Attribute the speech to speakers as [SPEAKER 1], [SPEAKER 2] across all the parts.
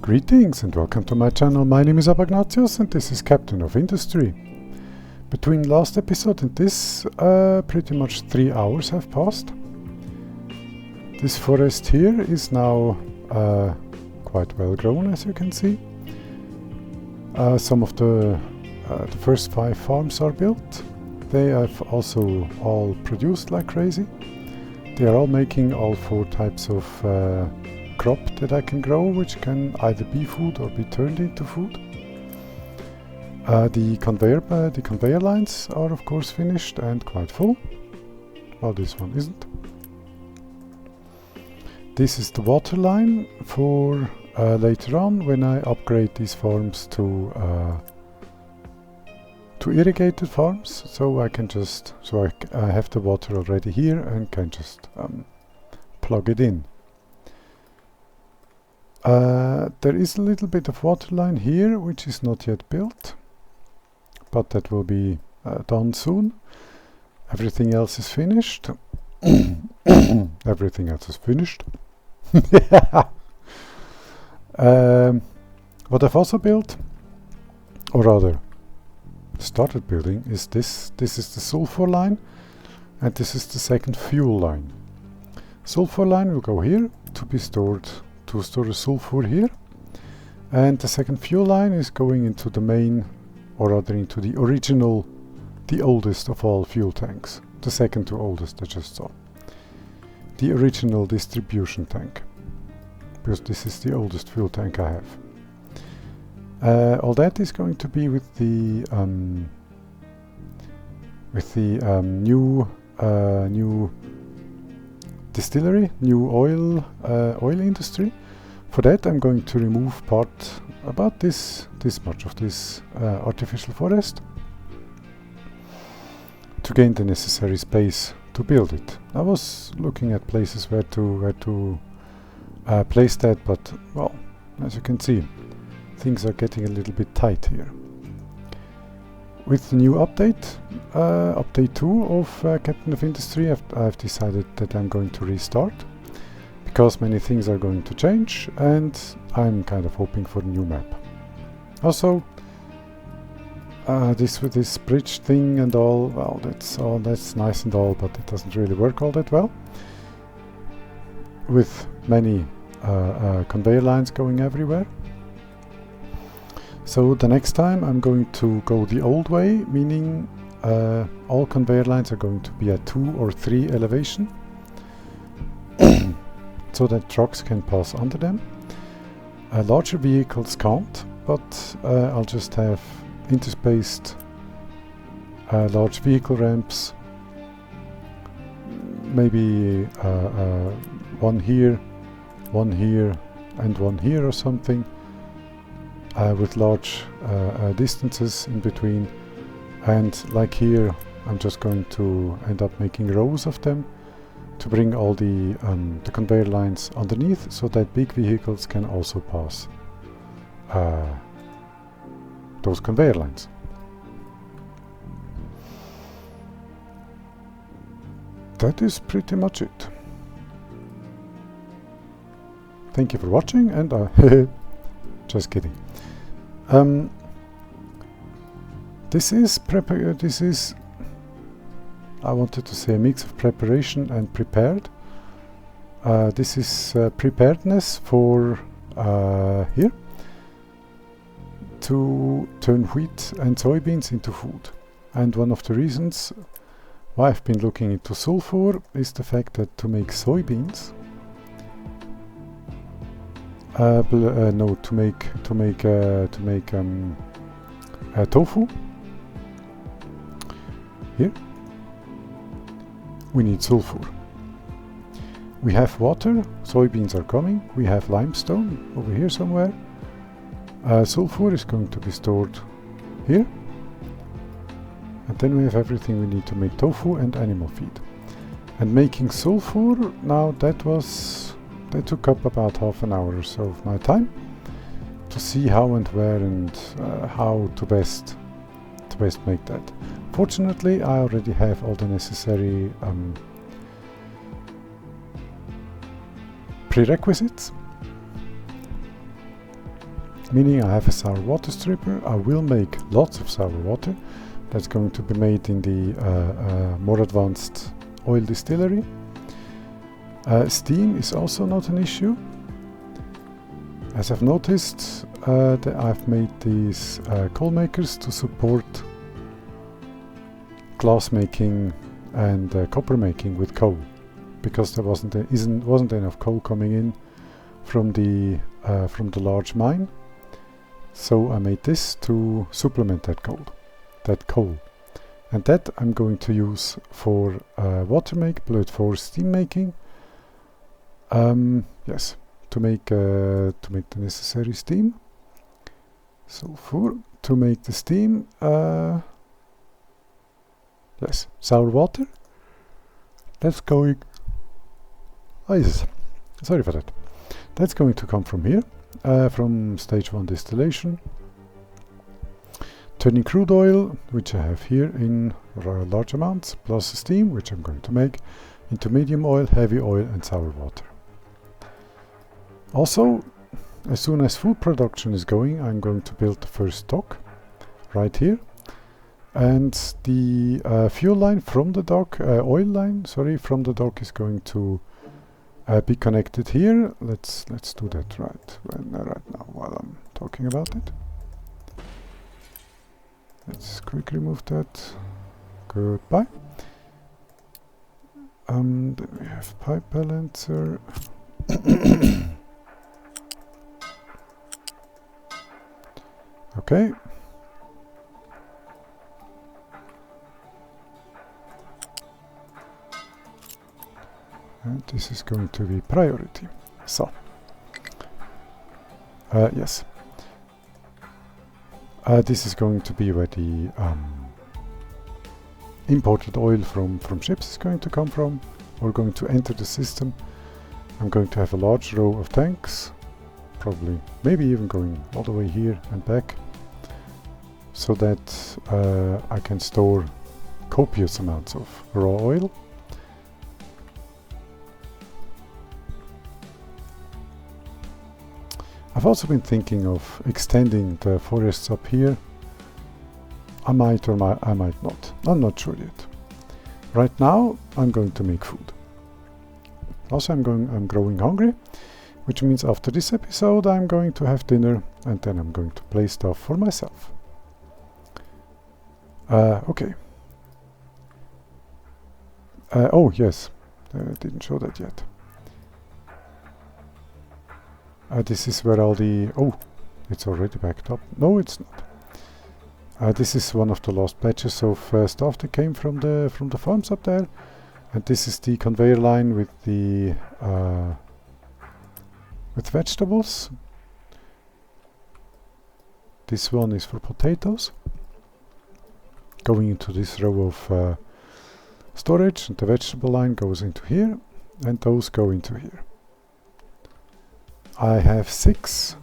[SPEAKER 1] Greetings and welcome to my channel. My name is Ignatius and this is Captain of Industry. Between last episode and this, pretty much 3 hours have passed. This forest here is now quite well grown, as you can see. Some of the first 5 farms are built. They have also all produced like crazy. They are all making all 4 types of crop that I can grow, which can either be food or be turned into food. The conveyor lines are of course finished and quite full. Well, this one isn't. This is the water line for later on when I upgrade these farms to irrigated farms, so I can just I have the water already here and can just plug it in. There is a little bit of water line here which is not yet built, but that will be done soon. Everything else is finished. Everything else is finished. What I've also built, or rather started building, is this. This is the sulfur line, and this is the second fuel line. Sulfur line will go here to store the sulfur here, and the second fuel line is going into the main, or rather into the original, the oldest of all fuel tanks, the second to oldest I just saw, the original distribution tank, because this is the oldest fuel tank I have. All that is going to be with the new distillery, new oil industry. For that I'm going to remove about this much of this artificial forest to gain the necessary space to build it. I was looking at places where to place that, but well, as you can see, things are getting a little bit tight here. With the new update, update 2 of Captain of Industry, I've decided that I'm going to restart, because many things are going to change and I'm kind of hoping for a new map. Also, this bridge thing and all, well, that's nice and all, but it doesn't really work all that well, with many conveyor lines going everywhere. So the next time I'm going to go the old way, meaning all conveyor lines are going to be at 2 or 3 elevation, so that trucks can pass under them. Larger vehicles can't, but I'll just have interspaced large vehicle ramps, maybe one here, and one here or something, with large distances in between. And like here, I'm just going to end up making rows of them to bring all the conveyor lines underneath, so that big vehicles can also pass those conveyor lines. That is pretty much it. Thank you for watching, and just kidding. This is I wanted to say a mix of preparation and prepared. This is preparedness for here to turn wheat and soybeans into food. And one of the reasons why I've been looking into sulfur is the fact that to make soybeans, to make tofu, here we need sulfur. We have water, soybeans are coming, we have limestone over here somewhere. Sulfur is going to be stored here, and then we have everything we need to make tofu and animal feed. And making sulfur, now that took up about half an hour or so of my time to see how and where and how to best make that. Fortunately, I already have all the necessary prerequisites. meaning I have a sour water stripper. I will make lots of sour water. That's going to be made in the more advanced oil distillery. Steam is also not an issue. As I've noticed, that I've made these coal makers to support glass making and copper making with coal, because there wasn't enough coal coming in from the large mine. So I made this to supplement that coal, and that I'm going to use for water make, but for steam making. Yes, to make the necessary steam. Sulfur to make the steam. Yes, sour water. That's going. Oh yes, sorry for that. That's going to come from here, from stage 1 distillation. Turning crude oil, which I have here in large amounts, plus steam, which I'm going to make, into medium oil, heavy oil, and sour water. Also, as soon as food production is going, I'm going to build the first dock right here. And the fuel line from the dock, oil line, sorry, from the dock is going to be connected here. Let's do that right now while I'm talking about it. Let's quickly remove that. Goodbye. Then we have pipe balancer. Okay. And this is going to be priority. So, yes. This is going to be where the imported oil from ships is going to come from, or going to enter the system. I'm going to have a large row of tanks, probably, maybe even going all the way here and back, so that I can store copious amounts of raw oil. I've also been thinking of extending the forests up here. I might or I might not. I'm not sure yet. Right now, I'm going to make food. Also, I'm growing hungry, which means after this episode, I'm going to have dinner, and then I'm going to play stuff for myself. Okay. Oh, yes. I didn't show that yet. This is where all the... Oh, it's already backed up. No, it's not. This is one of the last batches of stuff that came from the farms up there, and this is the conveyor line with the with vegetables. This one is for potatoes, going into this row of storage, and the vegetable line goes into here, and those go into here. I have 6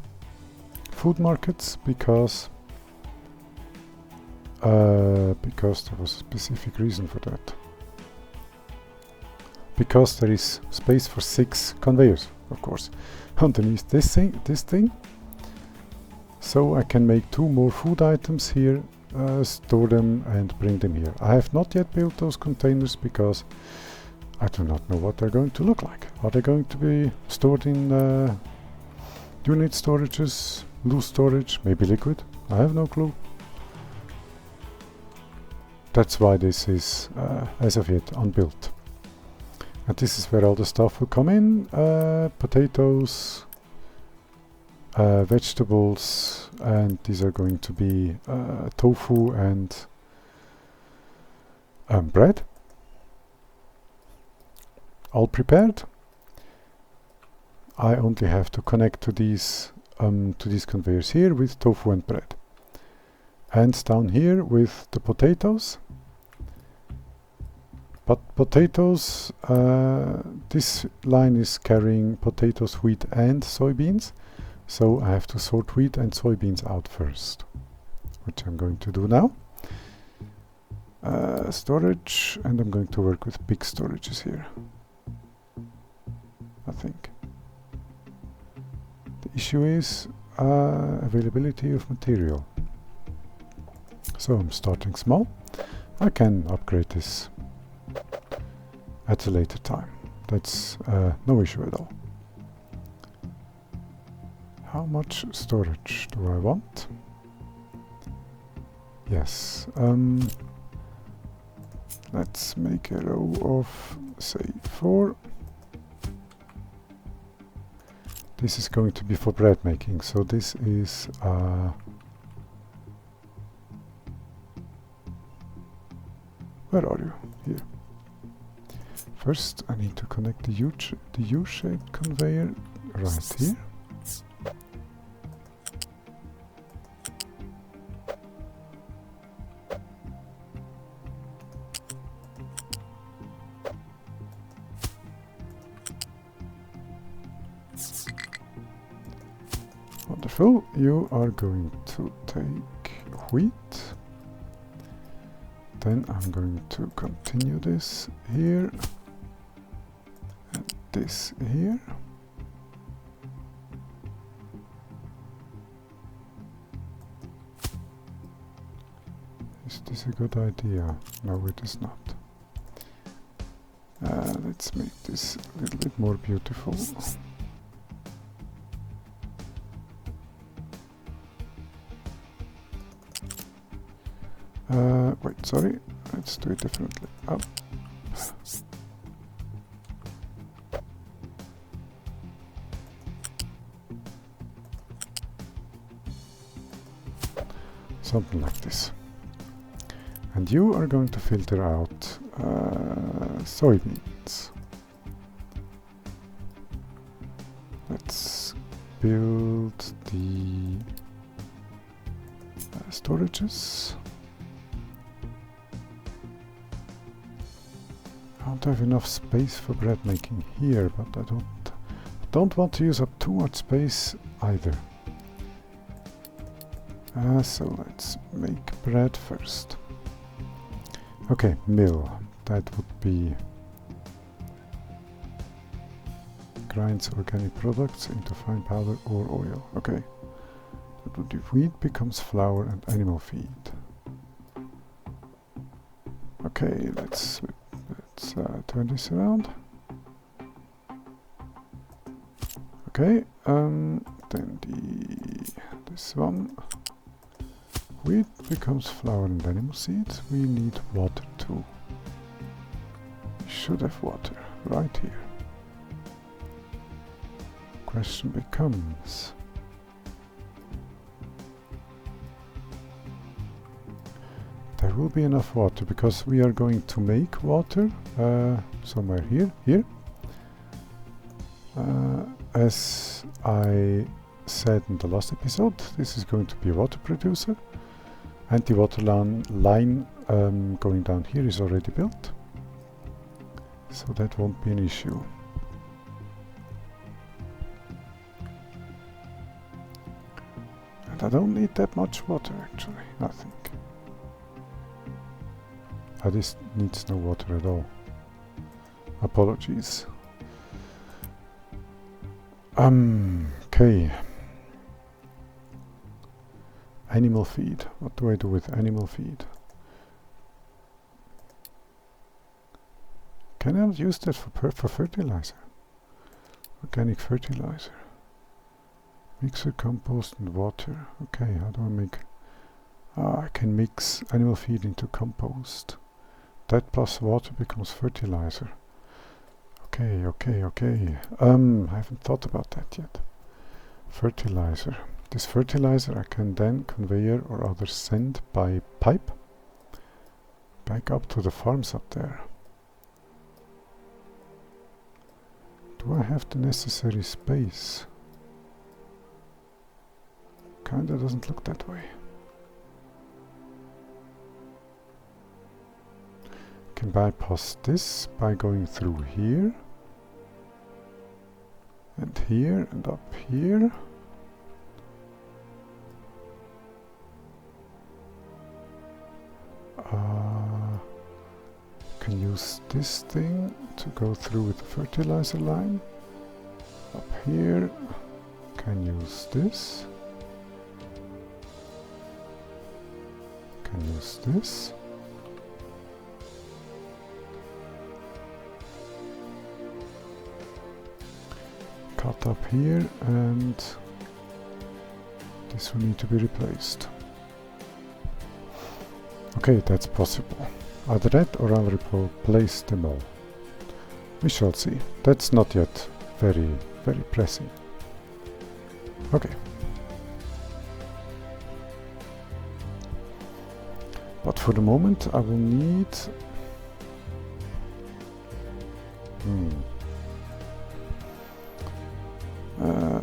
[SPEAKER 1] food markets because there was a specific reason for that. Because there is space for 6 conveyors, of course, underneath this thing. So I can make 2 more food items here, store them and bring them here. I have not yet built those containers because I do not know what they're going to look like. Are they going to be stored in unit storages, loose storage, maybe liquid? I have no clue. That's why this is, as of yet, unbuilt. And this is where all the stuff will come in. Potatoes, vegetables, and these are going to be tofu and bread. All prepared. I only have to connect to these conveyors here with tofu and bread. And down here with the potatoes. But potatoes, this line is carrying potatoes, wheat and soybeans. So I have to sort wheat and soybeans out first, which I'm going to do now. Storage, and I'm going to work with big storages here, I think. The issue is availability of material. So I'm starting small. I can upgrade this at a later time. That's no issue at all. How much storage do I want? Yes. Let's make a row of, say, 4. This is going to be for bread making, so this is where are you? Here. First I need to connect the U-shaped conveyor right here. Wonderful. You are going to take wheat. Then I'm going to continue this here and this here. Is this a good idea? No, it is not. Let's make this a little bit more beautiful. Wait, sorry. Let's do it differently. Up. Something like this. And you are going to filter out soybeans. Let's build the storages. I don't have enough space for bread making here, but I don't want to use up too much space either. So let's make bread first. Okay, mill. That would be grinds organic products into fine powder or oil. Okay, that would be wheat becomes flour and animal feed. Okay, let's turn this around. Okay, then this one. Wheat becomes flour and animal seeds. We need water too. We should have water right here. Question becomes, there will be enough water because we are going to make water somewhere here. As I said in the last episode, this is going to be a water producer. And the water line going down here is already built, so that won't be an issue. And I don't need that much water actually, I think. This needs no water at all. Apologies. Okay. Animal feed. What do I do with animal feed? Can I use that for fertilizer? Organic fertilizer. Mixer, compost and water. Okay, how do I make... I can mix animal feed into compost. That plus water becomes fertilizer. Okay. I haven't thought about that yet. Fertilizer. This fertilizer I can then conveyor or other send by pipe back up to the farms up there. Do I have the necessary space? Kinda doesn't look that way. Can bypass this by going through here and up here. Can use this thing to go through with the fertilizer line. Up here, can use this. can use this. Cut up here, and this will need to be replaced. Okay, that's possible. Either that or I'll replace them all. We shall see. That's not yet very pressing. Okay. But for the moment I will need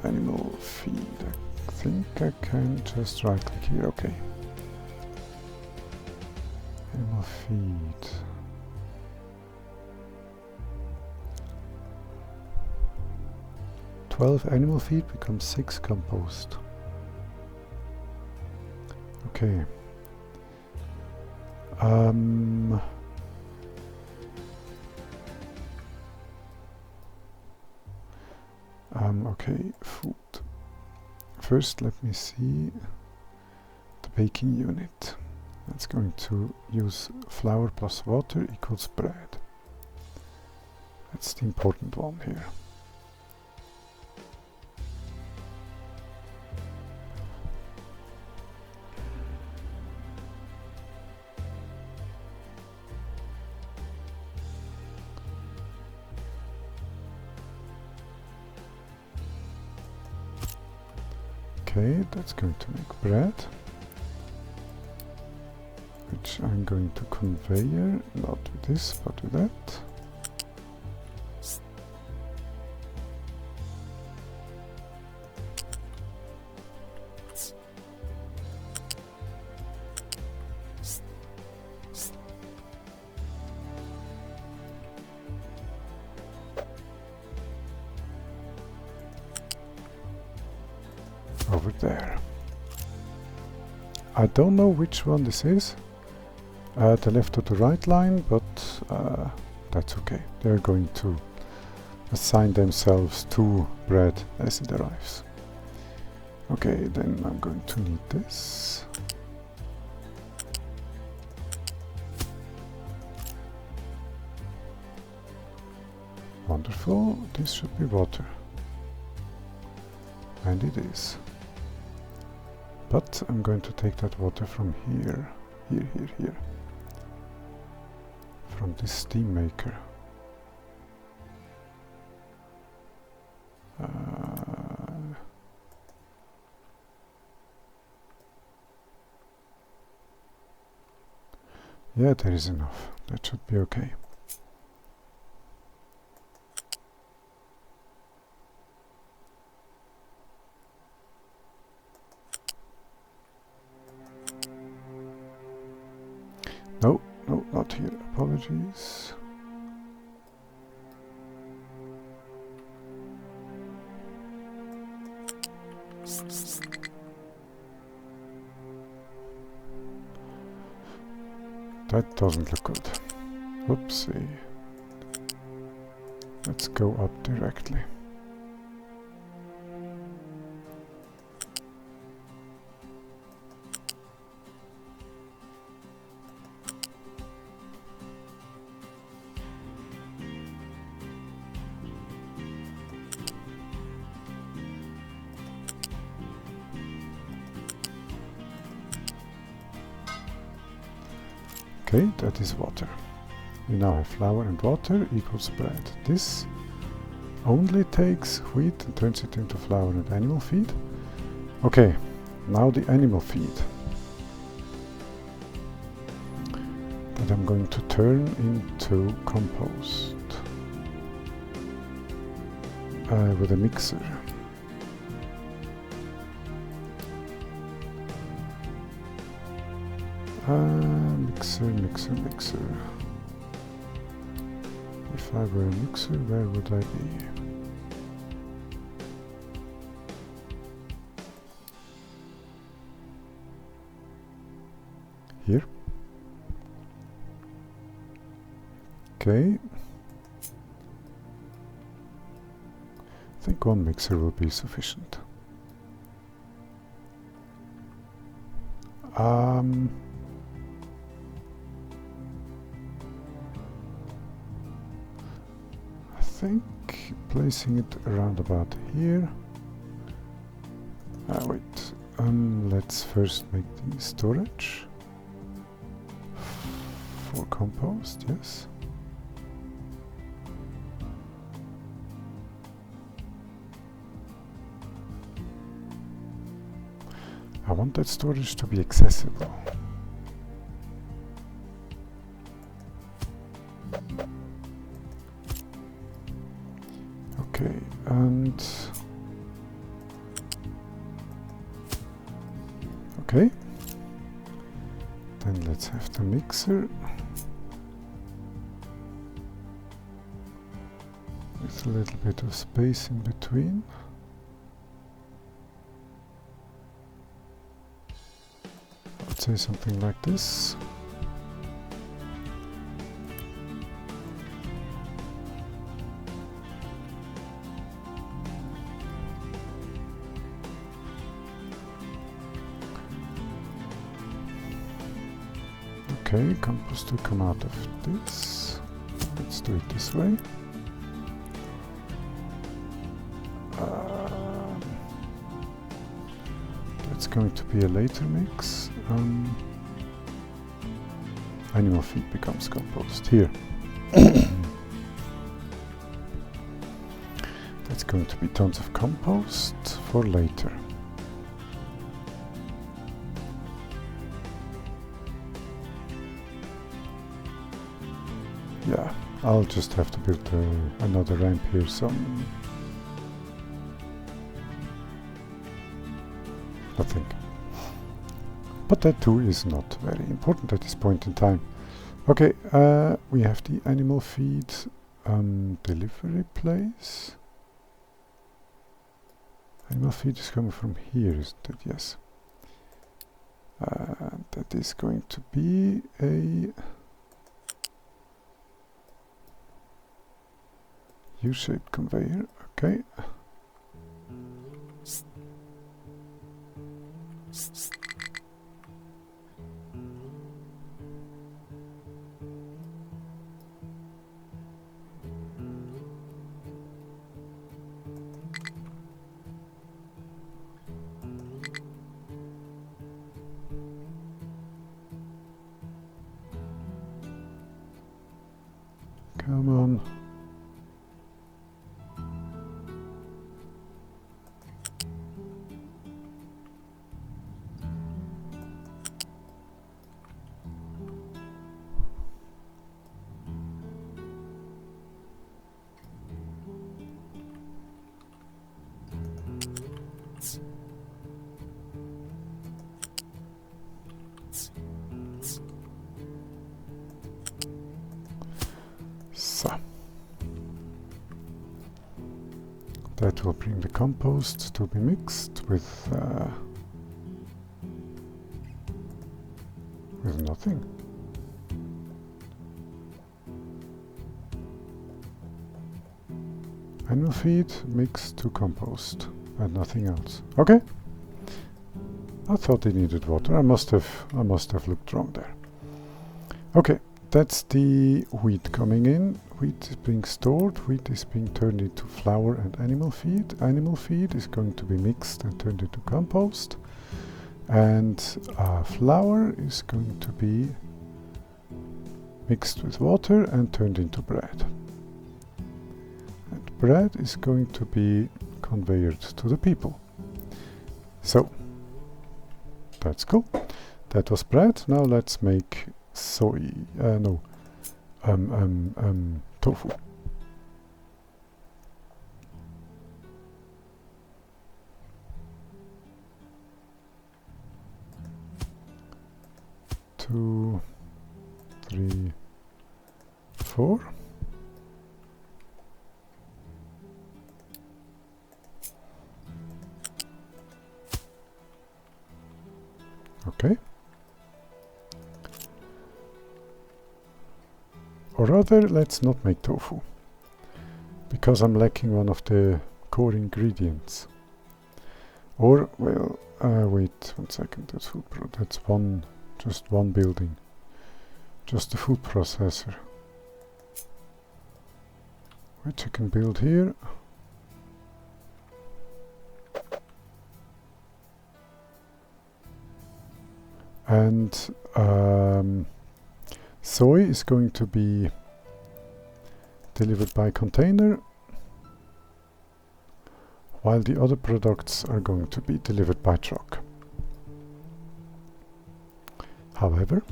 [SPEAKER 1] animal feed. I think I can just right click here. Okay. Animal feed. Animal feed becomes 6 compost. Okay. Okay, food. First, let me see the baking unit. That's going to use flour plus water equals bread. That's the important one here. Okay, that's going to make bread, which I'm going to conveyor, not with this, but with that. Over there. I don't know which one this is, the left or the right line, but that's okay. They're going to assign themselves to bread as it arrives. Okay, then I'm going to need this. Wonderful, this should be water. And it is. But I'm going to take that water from here, here. From this steam maker. Yeah, there is enough. That should be okay. No, not here. Apologies. That doesn't look good. Whoopsie. Let's go up directly. Okay, that is water. We now have flour and water equals bread. This only takes wheat and turns it into flour and animal feed. Okay, now the animal feed that I'm going to turn into compost with a mixer. Mixer. If I were a mixer, where would I be? Here. Okay. I think one mixer will be sufficient. think placing it around about here. Wait, let's first make the storage for compost, yes. I want that storage to be accessible. Okay, and okay, then let's have the mixer with a little bit of space in between. I'd say something like this. Okay, compost will come out of this. Let's do it this way. That's going to be a later mix. Animal feed becomes compost here. That's going to be tons of compost for later. Yeah, I'll just have to build another ramp here, nothing. But that too is not very important at this point in time. Okay, we have the animal feed delivery place. Animal feed is coming from here, isn't it? Yes. That is going to be a U-shaped conveyor, okay. Come on. So that will bring the compost to be mixed with nothing. Animal feed mixed to compost and nothing else. Okay. I thought it needed water. I must have looked wrong there. Okay. That's the wheat coming in. Wheat is being stored. Wheat is being turned into flour and animal feed. Animal feed is going to be mixed and turned into compost. And flour is going to be mixed with water and turned into bread. And bread is going to be conveyed to the people. So, that's cool. That was bread. Now let's make tofu. Two, three, four. Okay. Or rather, let's not make tofu, because I'm lacking one of the core ingredients. Or, well, wait 1 second, that's just one building, just the food processor. which I can build here. And soy is going to be delivered by container, while the other products are going to be delivered by truck. However,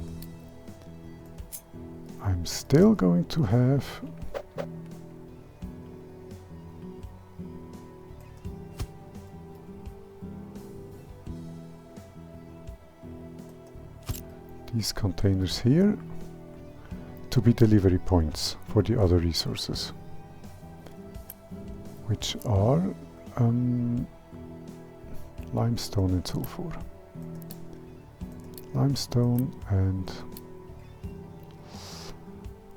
[SPEAKER 1] I'm still going to have these containers here to be delivery points for the other resources, which are limestone and sulfur. Limestone and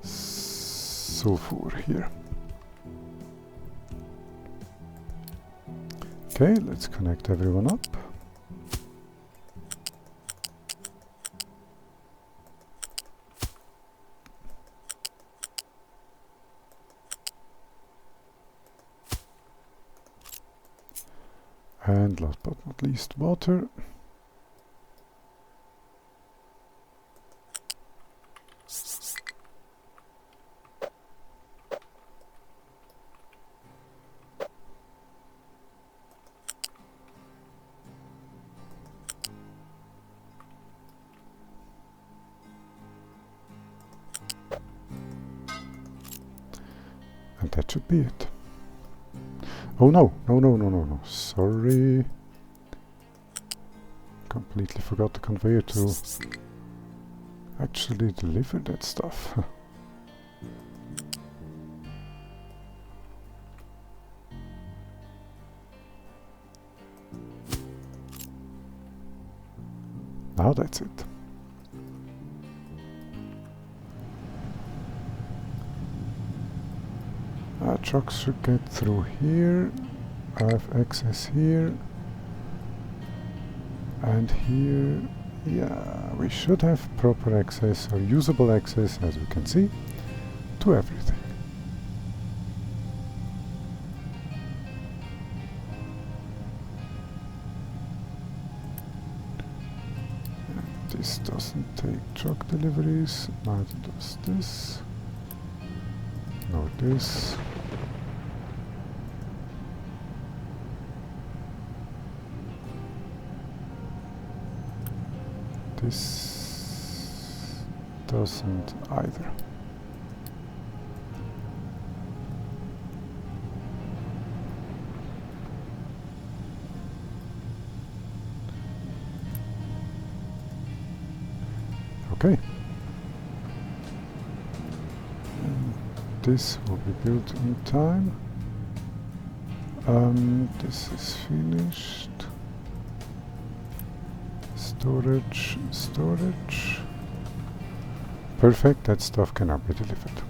[SPEAKER 1] sulfur here. Okay, let's connect everyone up. And last but not least, water. And that should be it. Oh no, no, sorry. Completely forgot the conveyor to actually deliver that stuff. Now that's it. Trucks should get through here. I have access here. And here, yeah, we should have proper access or usable access, as we can see, to everything. And this doesn't take truck deliveries, neither does this, nor this. This doesn't either. Okay. And this will be built in time. This is finished. Storage. Perfect, that stuff can now be delivered.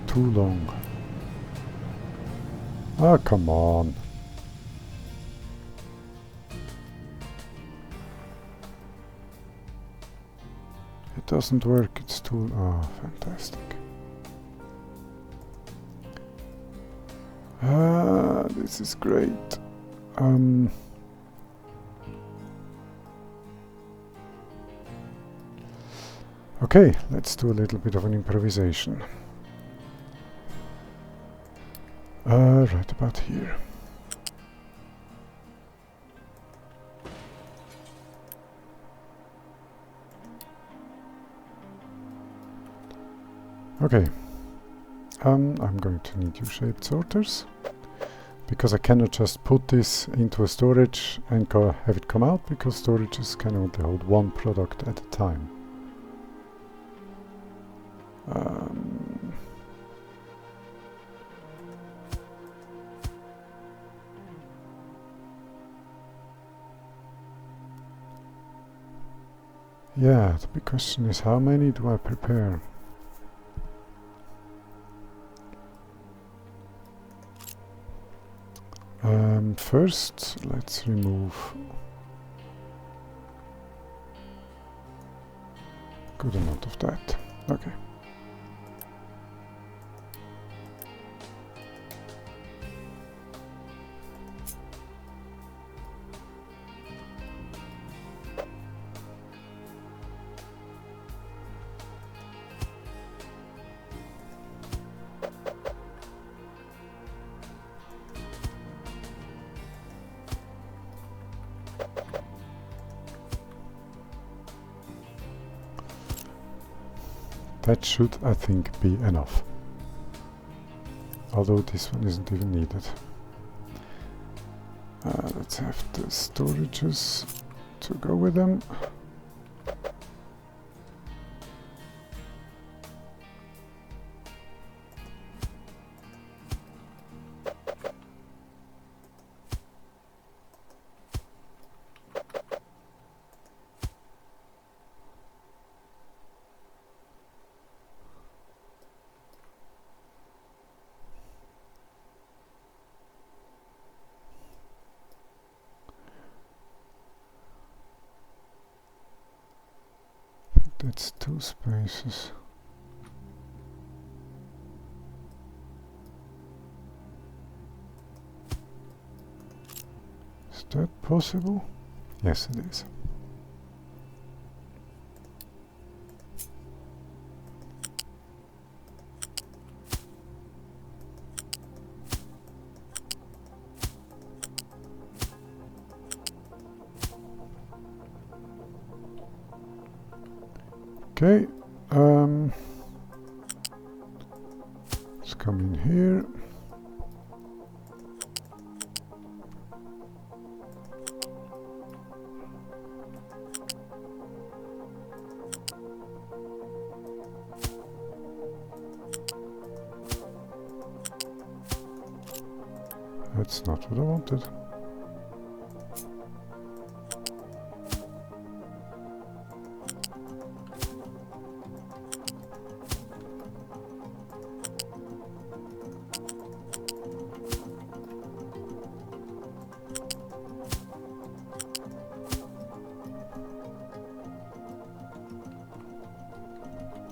[SPEAKER 1] Too long. Ah, come on. It doesn't work, it's too... Ah, fantastic. This is great. Okay, let's do a little bit of an improvisation. Right about here. Okay, I'm going to need U-shaped sorters, because I cannot just put this into a storage and have it come out, because storages can only hold one product at a time. Yeah, the big question is, how many do I prepare? First, let's remove a good amount of that. Okay. That should, I think, be enough. Although this one isn't even needed. Let's have the storages to go with them. That's 2 spaces. Is that possible? Yes, it is. Okay, let's come in here. That's not what I wanted.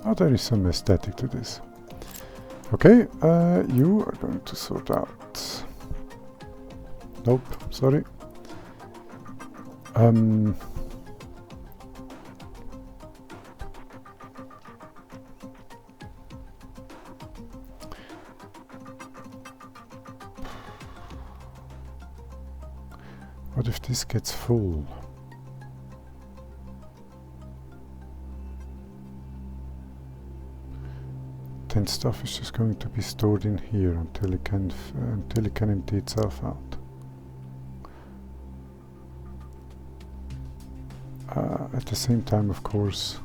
[SPEAKER 1] Oh, there is some aesthetic to this. Okay, you are going to sort out. Nope, sorry. What if this gets full? Then stuff is just going to be stored in here until it can empty itself out. At the same time, of course,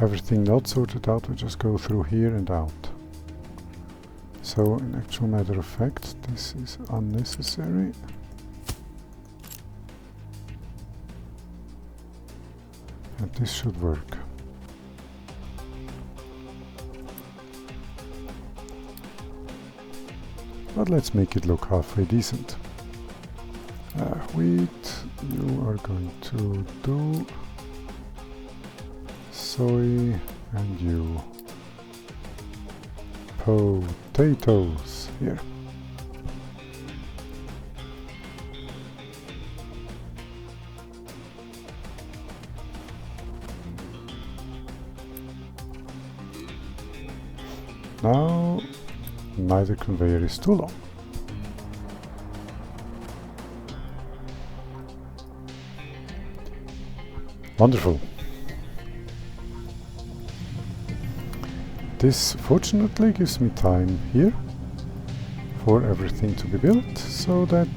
[SPEAKER 1] everything not sorted out will just go through here and out. So, in actual matter of fact, this is unnecessary. And this should work. But let's make it look halfway decent. Wheat, you are going to do soy, and you potatoes here. Now, neither conveyor is too long. Wonderful. This fortunately gives me time here for everything to be built, so that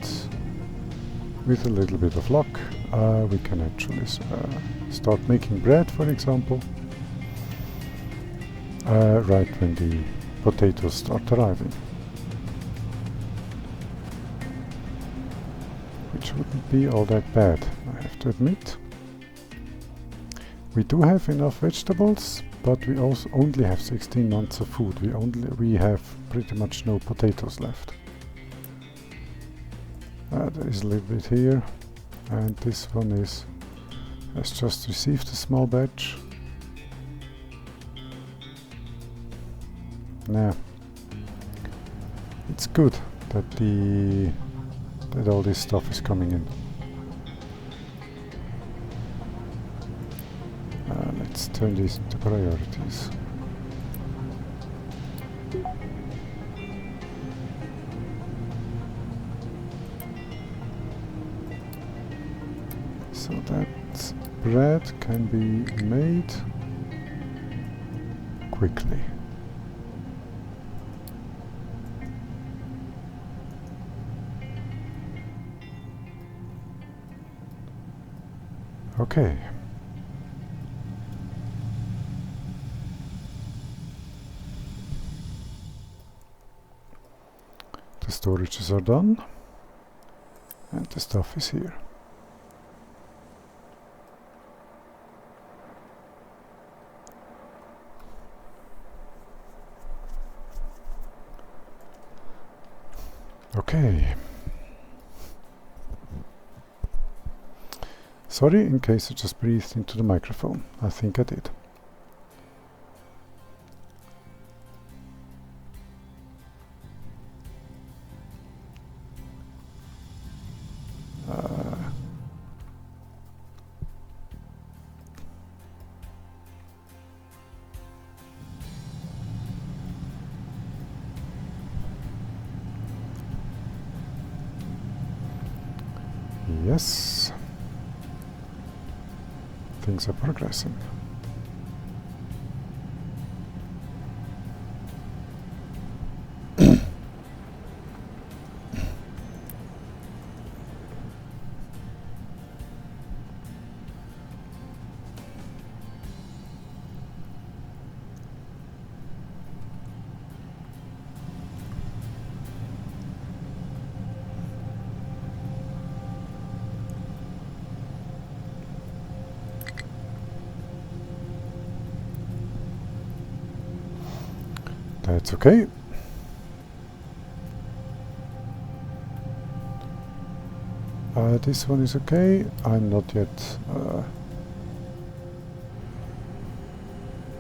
[SPEAKER 1] with a little bit of luck we can actually start making bread, for example, right when the potatoes start arriving. Which wouldn't be all that bad, I have to admit. We do have enough vegetables, but we also only have 16 months of food. We have pretty much no potatoes left. There is a little bit here, and this one has just received a small batch. Nah, it's good that all this stuff is coming in. Let's turn these into priorities. So that bread can be made quickly. Okay. The storages are done, and the stuff is here. Okay. Sorry in case I just breathed into the microphone. I think I did. Yes, things are progressing. That's okay. This one is okay. I'm not yet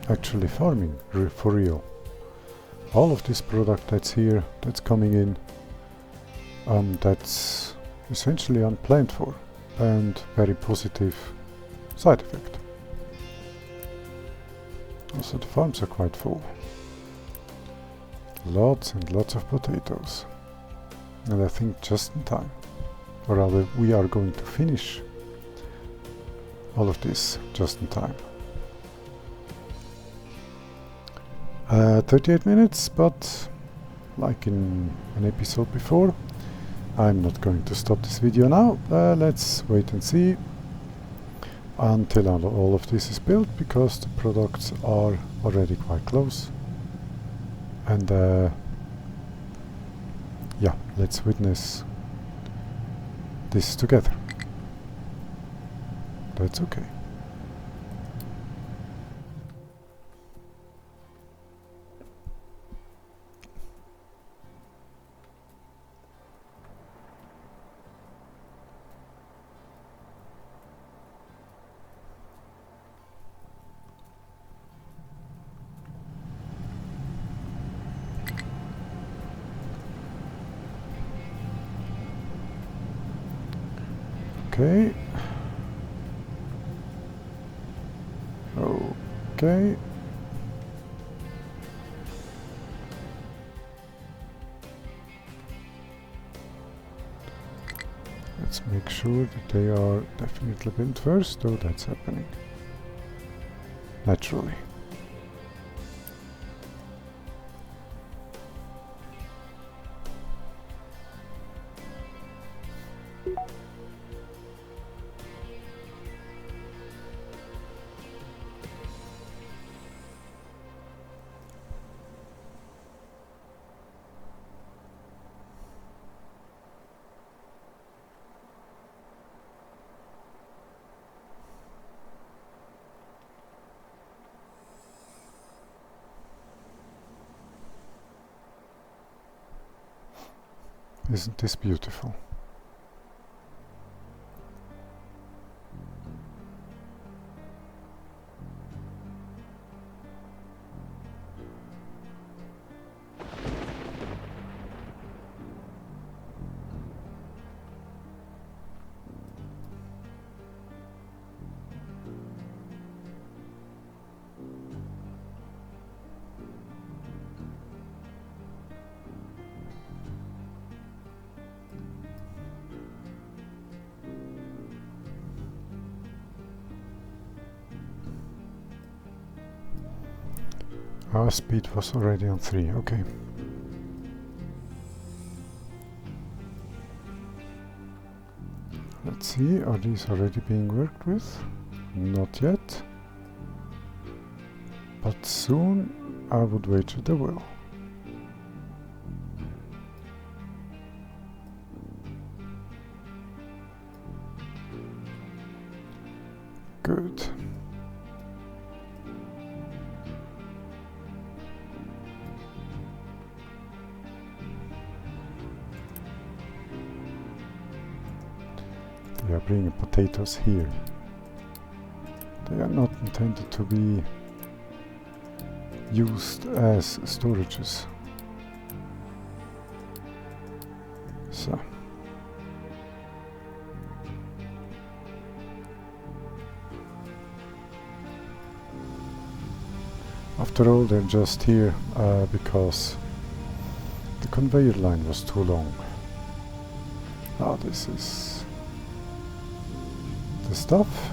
[SPEAKER 1] actually farming for real. All of this product that's here, that's coming in, that's essentially unplanned for and very positive side effect. Also, the farms are quite full. Lots and lots of potatoes, and I think just in time, or rather we are going to finish all of this just in time. 38 minutes, but like in an episode before, I'm not going to stop this video now. Let's wait and see until all of this is built, because the products are already quite close. And yeah, let's witness this together. That's okay. Okay. Okay. Let's make sure that they are definitely built first, though that's happening naturally. Isn't this beautiful? Our speed was already on 3, okay. Let's see, are these already being worked with? Not yet. But soon I would wager they will. Good. They are bringing potatoes here. They are not intended to be used as storages. So. After all, they're just here because the conveyor line was too long. Ah, this is the stuff.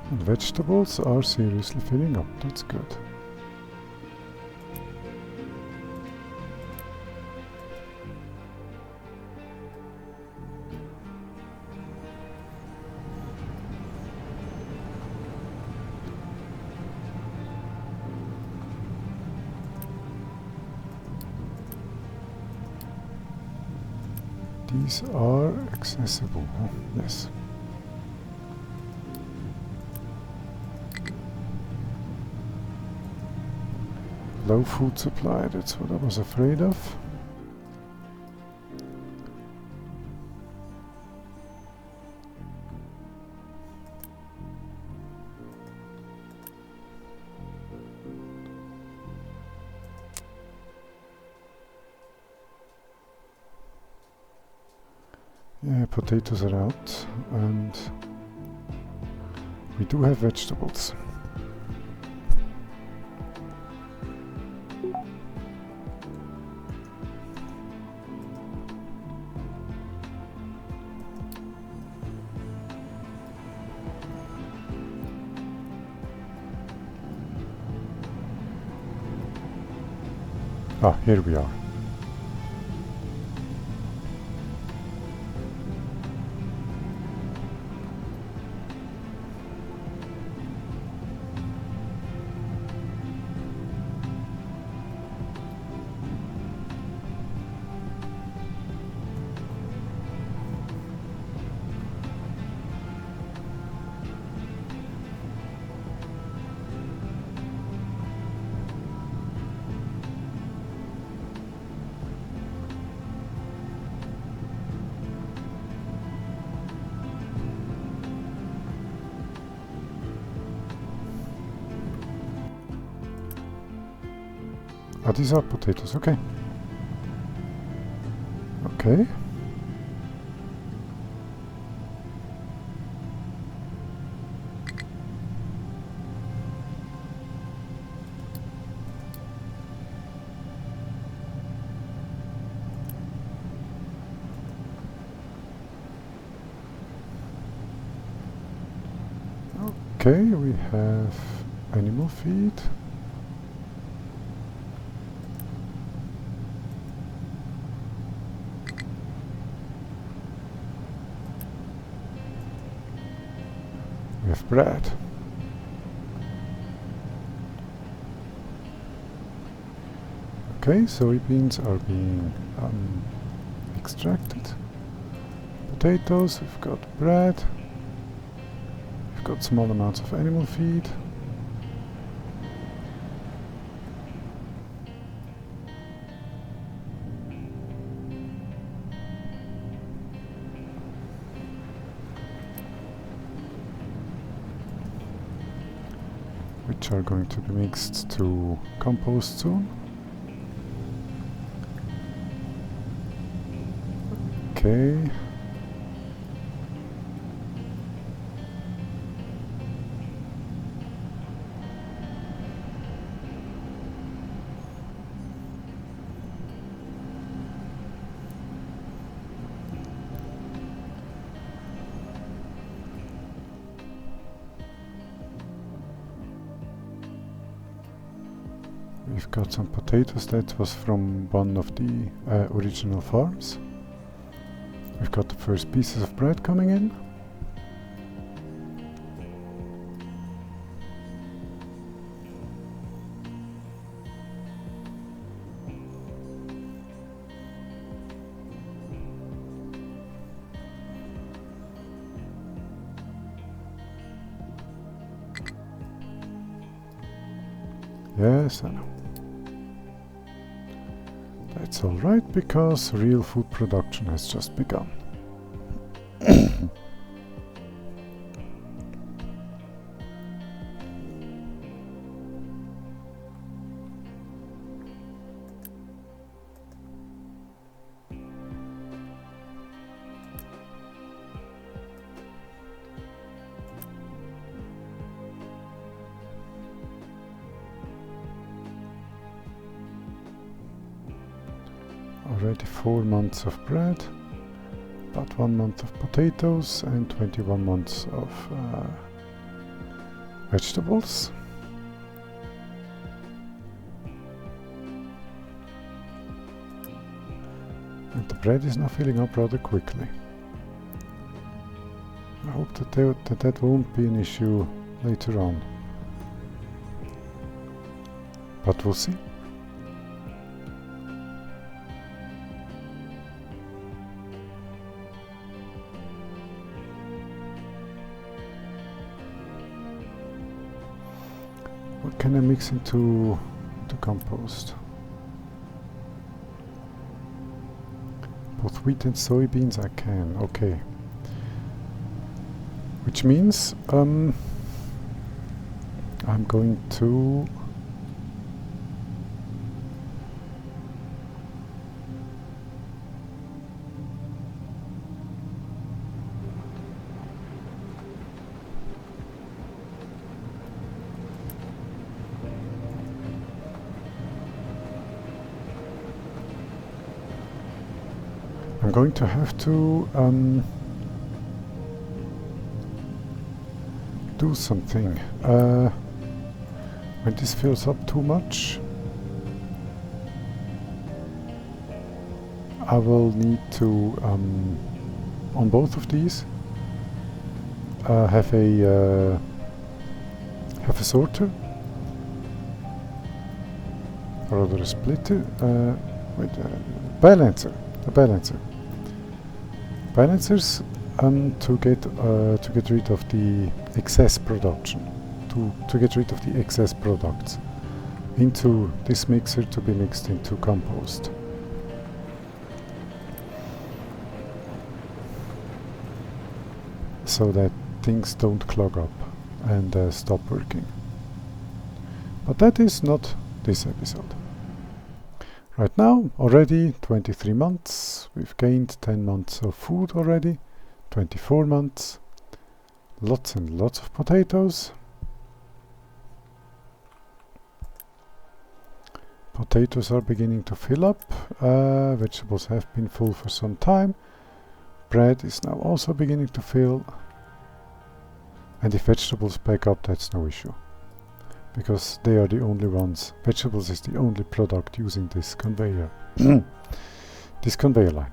[SPEAKER 1] And vegetables are seriously filling up, that's good. These are accessible, huh? Yes. Low food supply, that's what I was afraid of. Yeah, potatoes are out, and we do have vegetables. Ah, here we are. Ah, these are potatoes, okay. Okay. Okay, we have animal feed. We have bread. Okay, soybeans are being extracted. Potatoes, we've got bread. We've got small amounts of animal feed. Which are going to be mixed to compost soon. Okay. We've got some potatoes. That was from one of the original farms. We've got the first pieces of bread coming in. Yes, I know. That's alright, because real food production has just begun. Already 4 months of bread, about 1 month of potatoes, and 21 months of vegetables. And the bread is now filling up rather quickly. I hope that that won't be an issue later on, but we'll see. What can I mix into the compost? Both wheat and soybeans I can, okay. Which means I'm going to have to do something. When this fills up too much, I will need to on both of these have a sorter, or rather a splitter. Balancer. A balancer. Balancers to get rid of the excess production, to get rid of the excess products into this mixer to be mixed into compost. So that things don't clog up and stop working. But that is not this episode. Right now, already 23 months, we've gained 10 months of food already, 24 months, lots and lots of potatoes. Potatoes are beginning to fill up, vegetables have been full for some time, bread is now also beginning to fill, and if vegetables back up, that's no issue. Because they are the only ones. Vegetables is the only product using this conveyor, this conveyor line.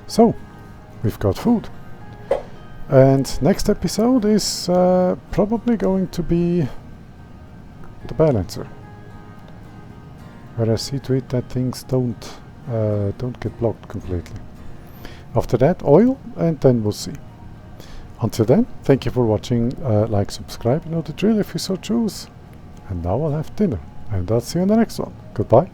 [SPEAKER 1] So, we've got food. And next episode is probably going to be the balancer, where I see to it that things don't get blocked completely. After that, oil, and then we'll see. Until then, thank you for watching, like, subscribe, you know the drill if you so choose. And now I'll have dinner, and I'll see you in the next one. Goodbye.